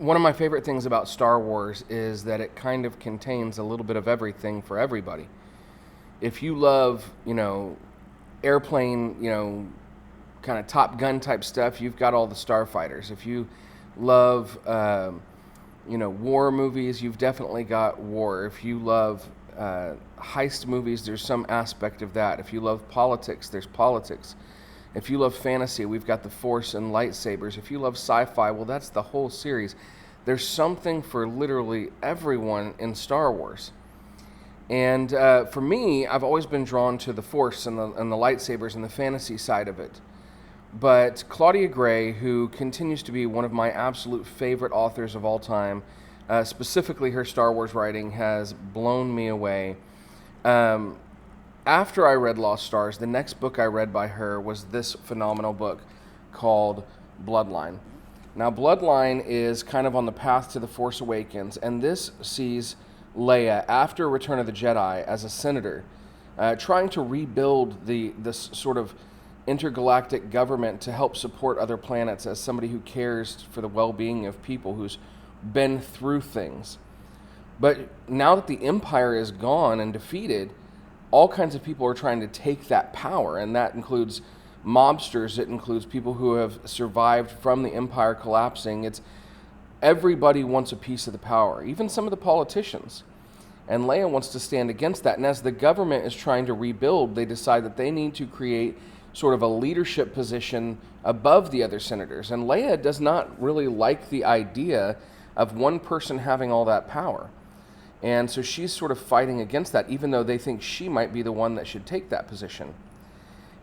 one of my favorite things about Star Wars is that it kind of contains a little bit of everything for everybody. If you love, airplane, kind of Top Gun type stuff, you've got all the starfighters. If you love, war movies, you've definitely got war. If you love heist movies, there's some aspect of that. If you love politics, there's politics. If you love fantasy, we've got the Force and lightsabers. If you love sci-fi, well, that's the whole series. There's something for literally everyone in Star Wars. And for me, I've always been drawn to the Force and the lightsabers and the fantasy side of it. But Claudia Gray, who continues to be one of my absolute favorite authors of all time, specifically her Star Wars writing, has blown me away. After I read Lost Stars, the next book I read by her was this phenomenal book called Bloodline. Now, Bloodline is kind of on the path to The Force Awakens, and this sees Leia, after Return of the Jedi, as a senator, trying to rebuild this sort of intergalactic government to help support other planets as somebody who cares for the well-being of people, who's been through things. But now that the Empire is gone and defeated, all kinds of people are trying to take that power, and that includes mobsters, it includes people who have survived from the Empire collapsing. It's everybody wants a piece of the power, even some of the politicians. And Leia wants to stand against that. And as the government is trying to rebuild, they decide that they need to create sort of a leadership position above the other senators. And Leia does not really like the idea of one person having all that power. And so she's sort of fighting against that, even though they think she might be the one that should take that position.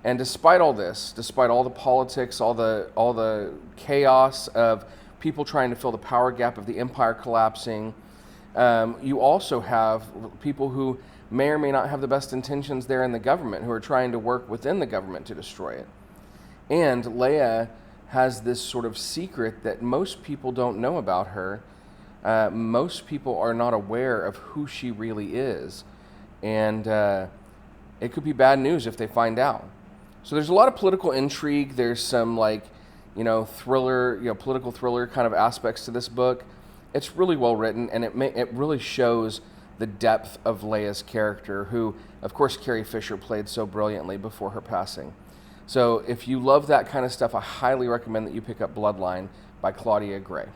And despite all this, despite all the politics, all the chaos of people trying to fill the power gap of the Empire collapsing, you also have people who may or may not have the best intentions there in the government, who are trying to work within the government to destroy it. And Leia has this sort of secret that most people don't know about her. Most people are not aware of who she really is. And it could be bad news if they find out. So there's a lot of political intrigue. There's some thriller, political thriller kind of aspects to this book. It's really well written, and it really shows the depth of Leia's character, who, of course, Carrie Fisher played so brilliantly before her passing. So if you love that kind of stuff, I highly recommend that you pick up Bloodline by Claudia Gray.